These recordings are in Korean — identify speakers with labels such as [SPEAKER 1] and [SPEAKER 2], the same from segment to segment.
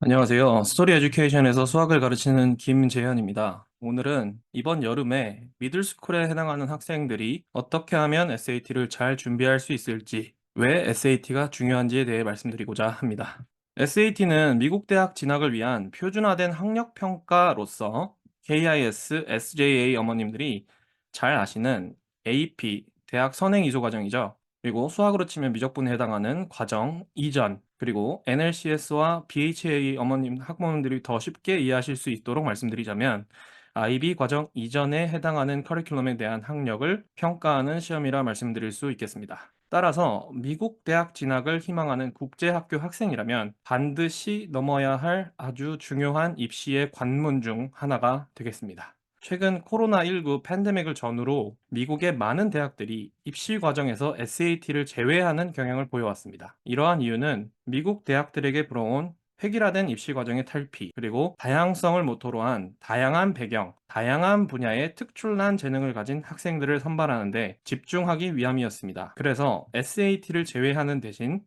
[SPEAKER 1] 안녕하세요. 스토리 에듀케이션에서 수학을 가르치는 김재현입니다. 오늘은 이번 여름에 미들스쿨에 해당하는 학생들이 어떻게 하면 SAT를 잘 준비할 수 있을지, 왜 SAT가 중요한지에 대해 말씀드리고자 합니다. SAT는 미국 대학 진학을 위한 표준화된 학력 평가로서 KIS, SJA 어머님들이 잘 아시는 AP, 대학 선행 이수 과정이죠. 그리고 수학으로 치면 미적분에 해당하는 과정, 이전, 그리고 NLCS와 BHA 어머님 학부모님들이 더 쉽게 이해하실 수 있도록 말씀드리자면 IB 과정 이전에 해당하는 커리큘럼에 대한 학력을 평가하는 시험이라 말씀드릴 수 있겠습니다. 따라서 미국 대학 진학을 희망하는 국제학교 학생이라면 반드시 넘어야 할 아주 중요한 입시의 관문 중 하나가 되겠습니다. 최근 코로나19 팬데믹을 전후로 미국의 많은 대학들이 입시 과정에서 SAT를 제외하는 경향을 보여왔습니다. 이러한 이유는 미국 대학들에게 불어온 획일화된 입시 과정의 탈피, 그리고 다양성을 모토로 한 다양한 배경, 다양한 분야의 특출난 재능을 가진 학생들을 선발하는데 집중하기 위함이었습니다. 그래서 SAT를 제외하는 대신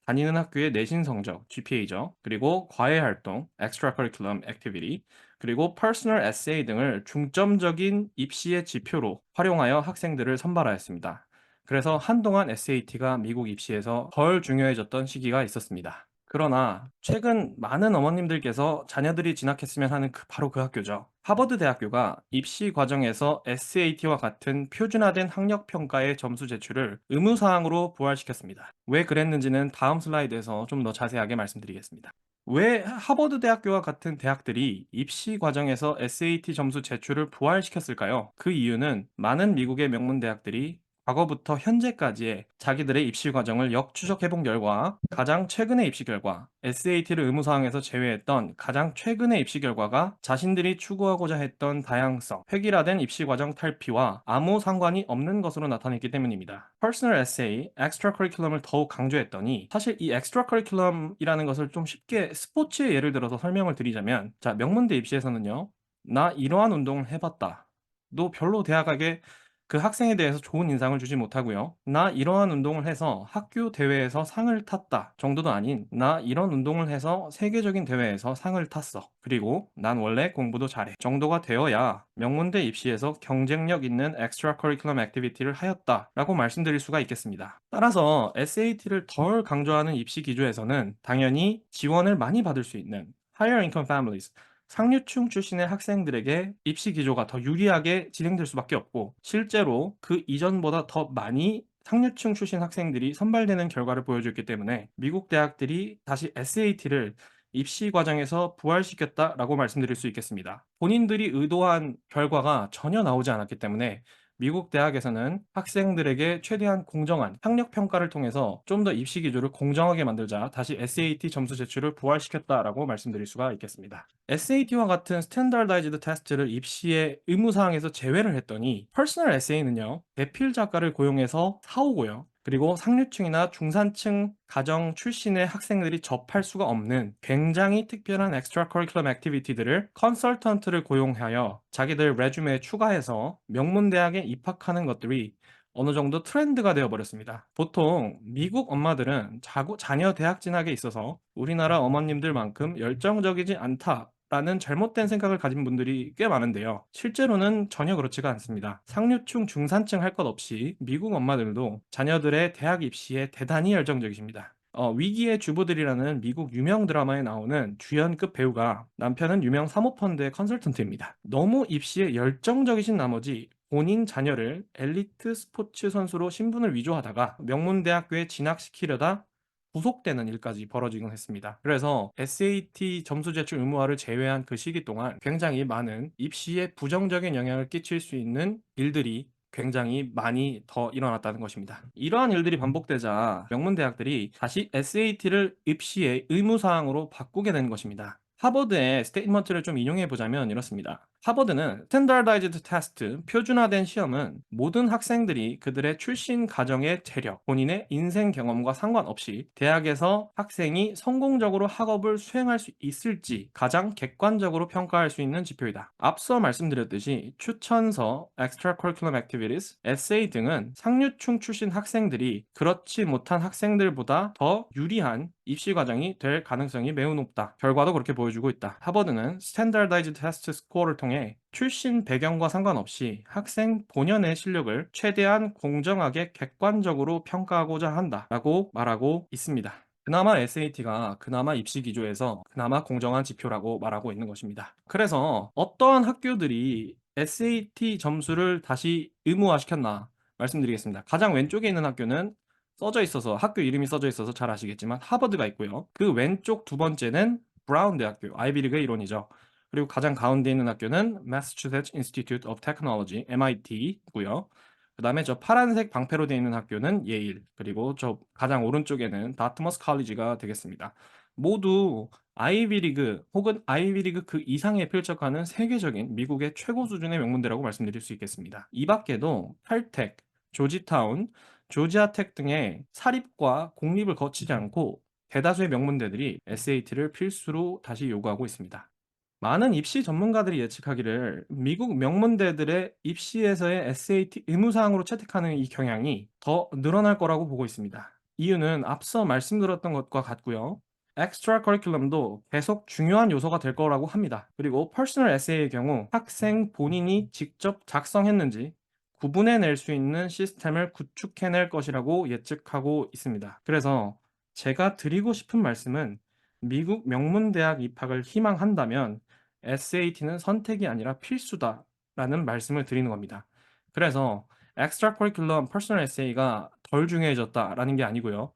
[SPEAKER 1] 다니는 학교의 내신 성적, GPA죠. 그리고 과외 활동, Extracurriculum Activity, 그리고 퍼스널 에세이 등을 중점적인 입시의 지표로 활용하여 학생들을 선발하였습니다. 그래서 한동안 SAT가 미국 입시에서 덜 중요해졌던 시기가 있었습니다. 그러나 최근 많은 어머님들께서 자녀들이 진학했으면 하는 바로 그 학교죠. 하버드 대학교가 입시 과정에서 SAT와 같은 표준화된 학력 평가의 점수 제출을 의무 사항으로 부활시켰습니다. 왜 그랬는지는 다음 슬라이드에서 좀 더 자세하게 말씀드리겠습니다. 왜 하버드 대학교와 같은 대학들이 입시 과정에서 SAT 점수 제출을 부활시켰을까요? 그 이유는 많은 미국의 명문 대학들이 과거부터 현재까지의 자기들의 입시 과정을 역추적해 본 결과 가장 최근의 입시 결과, SAT를 의무 사항에서 제외했던 가장 최근의 입시 결과가 자신들이 추구하고자 했던 다양성, 획일화된 입시 과정 탈피와 아무 상관이 없는 것으로 나타냈기 때문입니다. 퍼스널 에세이, 엑스트라 커리큘럼을 더욱 강조했더니 사실 이 엑스트라 커리큘럼이라는 것을 좀 쉽게 스포츠의 예를 들어서 설명을 드리자면, 자, 명문대 입시에서는요, 나 이러한 운동을 해봤다. 너 별로 대학에게 그 학생에 대해서 좋은 인상을 주지 못하고요. 나 이러한 운동을 해서 학교 대회에서 상을 탔다 정도도 아닌, 나 이런 운동을 해서 세계적인 대회에서 상을 탔어. 그리고 난 원래 공부도 잘해 정도가 되어야 명문대 입시에서 경쟁력 있는 extra curriculum activity를 하였다라고 말씀드릴 수가 있겠습니다. 따라서 SAT를 덜 강조하는 입시 기조에서는 당연히 지원을 많이 받을 수 있는 higher income families, 상류층 출신의 학생들에게 입시 기조가 더 유리하게 진행될 수밖에 없고, 실제로 그 이전보다 더 많이 상류층 출신 학생들이 선발되는 결과를 보여줬기 때문에 미국 대학들이 다시 SAT를 입시 과정에서 부활시켰다라고 말씀드릴 수 있겠습니다. 본인들이 의도한 결과가 전혀 나오지 않았기 때문에 미국 대학에서는 학생들에게 최대한 공정한 학력 평가를 통해서 좀 더 입시 기조를 공정하게 만들자 다시 SAT 점수 제출을 부활시켰다라고 말씀드릴 수가 있겠습니다. SAT와 같은 스탠다드라이즈드 테스트를 입시의 의무 사항에서 제외를 했더니 퍼스널 에세이는요, 대필 작가를 고용해서 사오고요. 그리고 상류층이나 중산층 가정 출신의 학생들이 접할 수가 없는 굉장히 특별한 엑스트라 커리큘럼 액티비티들을 컨설턴트를 고용하여 자기들 레주메에 추가해서 명문 대학에 입학하는 것들이 어느 정도 트렌드가 되어 버렸습니다. 보통 미국 엄마들은 자녀 대학 진학에 있어서 우리나라 어머님들만큼 열정적이지 않다라는 잘못된 생각을 가진 분들이 꽤 많은데요. 실제로는 전혀 그렇지가 않습니다. 상류층, 중산층 할 것 없이 미국 엄마들도 자녀들의 대학 입시에 대단히 열정적이십니다. 위기의 주부들이라는 미국 유명 드라마에 나오는 주연급 배우가 남편은 유명 사모펀드의 컨설턴트입니다. 너무 입시에 열정적이신 나머지 본인 자녀를 엘리트 스포츠 선수로 신분을 위조하다가 명문대학교에 진학시키려다 구속되는 일까지 벌어지곤 했습니다. 그래서 SAT 점수 제출 의무화를 제외한 그 시기 동안 굉장히 많은 입시에 부정적인 영향을 끼칠 수 있는 일들이 굉장히 많이 더 일어났다는 것입니다. 이러한 일들이 반복되자 명문 대학들이 다시 SAT를 입시의 의무 사항으로 바꾸게 된 것입니다. 하버드의 스테이트먼트를 좀 인용해 보자면 이렇습니다. 하버드는 스탠다드라이즈드 테스트, 표준화된 시험은 모든 학생들이 그들의 출신 가정의 재력, 본인의 인생 경험과 상관없이 대학에서 학생이 성공적으로 학업을 수행할 수 있을지 가장 객관적으로 평가할 수 있는 지표이다. 앞서 말씀드렸듯이 추천서, Extracurriculum Activities, 에세이 등은 상류층 출신 학생들이 그렇지 못한 학생들보다 더 유리한 입시 과정이 될 가능성이 매우 높다. 결과도 그렇게 보여주고 있다. 하버드는 Standardized Test Score를 통해 출신 배경과 상관없이 학생 본연의 실력을 최대한 공정하게 객관적으로 평가하고자 한다라고 말하고 있습니다. 그나마 SAT가 그나마 입시 기조에서 그나마 공정한 지표라고 말하고 있는 것입니다. 그래서 어떠한 학교들이 SAT 점수를 다시 의무화시켰나 말씀드리겠습니다. 가장 왼쪽에 있는 학교는 써져 있어서 학교 이름이 써져 있어서 잘 아시겠지만 하버드가 있고요. 그 왼쪽 두 번째는 브라운 대학교, 아이비리그의 일원이죠. 그리고 가장 가운데 있는 학교는 Massachusetts Institute of Technology, MIT고요. 그다음에 저 파란색 방패로 되어 있는 학교는 예일, 그리고 저 가장 오른쪽에는 다트머스 칼리지가 되겠습니다. 모두 아이비리그 혹은 아이비리그 그 이상에 필적하는 세계적인 미국의 최고 수준의 명문대라고 말씀드릴 수 있겠습니다. 이 밖에도 칼텍, 조지타운, 조지아텍 등의 사립과 공립을 거치지 않고 대다수의 명문대들이 SAT를 필수로 다시 요구하고 있습니다. 많은 입시 전문가들이 예측하기를 미국 명문대들의 입시에서의 SAT 의무사항으로 채택하는 이 경향이 더 늘어날 거라고 보고 있습니다. 이유는 앞서 말씀드렸던 것과 같고요. 엑스트라 커리큘럼도 계속 중요한 요소가 될 거라고 합니다. 그리고 퍼스널 에세이의 경우 학생 본인이 직접 작성했는지 구분해낼 수 있는 시스템을 구축해낼 것이라고 예측하고 있습니다. 그래서 제가 드리고 싶은 말씀은 미국 명문대학 입학을 희망한다면 SAT는 선택이 아니라 필수다라는 말씀을 드리는 겁니다. 그래서 엑스트라 커리큘럼 퍼스널 에세이가 덜 중요해졌다라는 게 아니고요.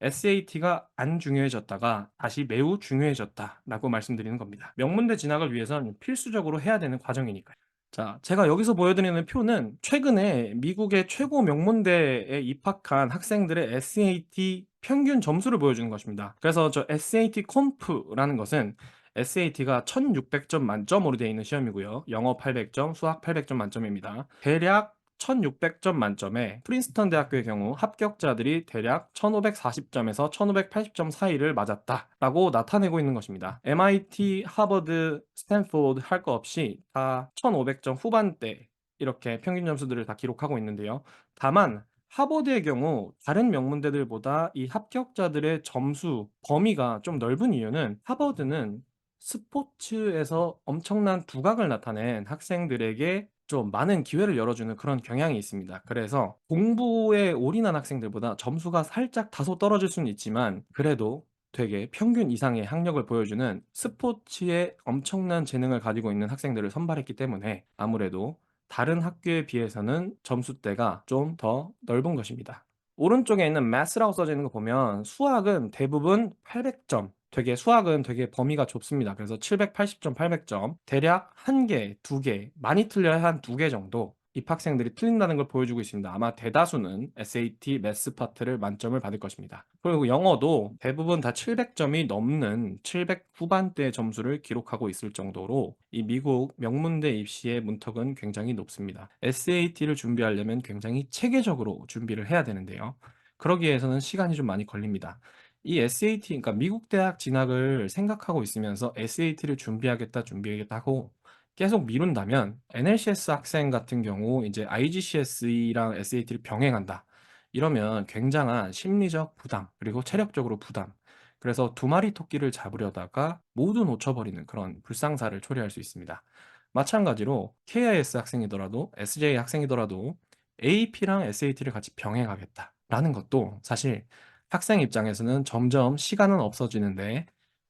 [SPEAKER 1] SAT가 안 중요해졌다가 다시 매우 중요해졌다라고 말씀드리는 겁니다. 명문대 진학을 위해선 필수적으로 해야 되는 과정이니까요. 자, 제가 여기서 보여드리는 표는 최근에 미국의 최고 명문대에 입학한 학생들의 SAT 평균 점수를 보여주는 것입니다. 그래서 저 SAT 컴프라는 것은 SAT가 1600점 만점으로 되어 있는 시험이고요. 영어 800점, 수학 800점 만점입니다. 대략 1600점 만점에 프린스턴 대학교의 경우 합격자들이 대략 1540점에서 1580점 사이를 맞았다라고 나타내고 있는 것입니다. MIT, 하버드, 스탠포드 할 거 없이 다 1500점 후반대 이렇게 평균 점수들을 다 기록하고 있는데요. 다만 하버드의 경우 다른 명문대들보다 이 합격자들의 점수 범위가 좀 넓은 이유는 하버드는 스포츠에서 엄청난 두각을 나타낸 학생들에게 좀 많은 기회를 열어주는 그런 경향이 있습니다. 그래서 공부에 올인한 학생들보다 점수가 살짝 다소 떨어질 수는 있지만 그래도 되게 평균 이상의 학력을 보여주는 스포츠에 엄청난 재능을 가지고 있는 학생들을 선발했기 때문에 아무래도 다른 학교에 비해서는 점수대가 좀 더 넓은 것입니다. 오른쪽에 있는 math라고 써져 있는 거 보면 수학은 대부분 800점, 되게 수학은 되게 범위가 좁습니다. 그래서 780점, 800점, 대략 1개, 2개, 많이 틀려야 한 2개 정도 입학생들이 틀린다는 걸 보여주고 있습니다. 아마 대다수는 SAT 매스 파트를 만점을 받을 것입니다. 그리고 영어도 대부분 다 700점이 넘는 700 후반대 점수를 기록하고 있을 정도로 이 미국 명문대 입시의 문턱은 굉장히 높습니다. SAT를 준비하려면 굉장히 체계적으로 준비를 해야 되는데요. 그러기 위해서는 시간이 좀 많이 걸립니다. 이 SAT, 그러니까 미국 대학 진학을 생각하고 있으면서 SAT를 준비하겠다 하고 계속 미룬다면 NLCS 학생 같은 경우 이제 IGCSE랑 SAT를 병행한다. 이러면 굉장한 심리적 부담, 그리고 체력적으로 부담. 그래서 두 마리 토끼를 잡으려다가 모두 놓쳐버리는 그런 불상사를 초래할 수 있습니다. 마찬가지로 KIS 학생이더라도 SJ 학생이더라도 AP랑 SAT를 같이 병행하겠다라는 것도 사실 학생 입장에서는 점점 시간은 없어지는데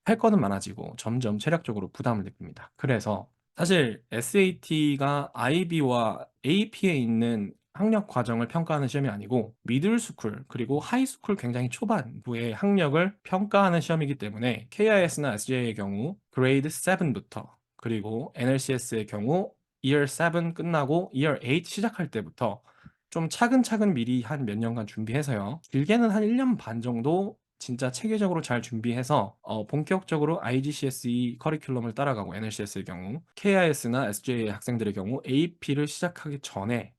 [SPEAKER 1] 할 거는 많아지고 점점 체력적으로 부담을 느낍니다. 그래서 사실 SAT가 IB와 AP에 있는 학력 과정을 평가하는 시험이 아니고 미들스쿨 그리고 하이스쿨 굉장히 초반부의 학력을 평가하는 시험이기 때문에 KIS나 SJ의 경우 그레이드 7부터 그리고 NLCS의 경우 Year 7 끝나고 Year 8 시작할 때부터 좀 차근차근 미리 한 몇 년간 준비해서요. 길게는 한 1년 반 정도 진짜 체계적으로 잘 준비해서 본격적으로 IGCSE 커리큘럼을 따라가고 NLCS의 경우 KIS나 SJ 학생들의 경우 AP를 시작하기 전에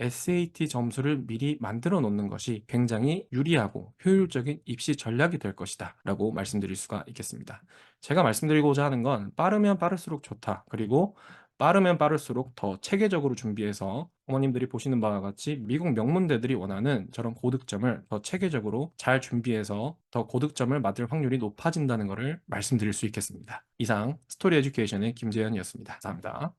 [SPEAKER 1] SAT 점수를 미리 만들어 놓는 것이 굉장히 유리하고 효율적인 입시 전략이 될 것이다 라고 말씀드릴 수가 있겠습니다. 제가 말씀드리고자 하는 건 빠르면 빠를수록 좋다. 그리고 빠르면 빠를수록 더 체계적으로 준비해서 어머님들이 보시는 바와 같이 미국 명문대들이 원하는 저런 고득점을 더 체계적으로 잘 준비해서 더 고득점을 맞을 확률이 높아진다는 것을 말씀드릴 수 있겠습니다. 이상 스토리 에듀케이션의 김재현이었습니다. 감사합니다.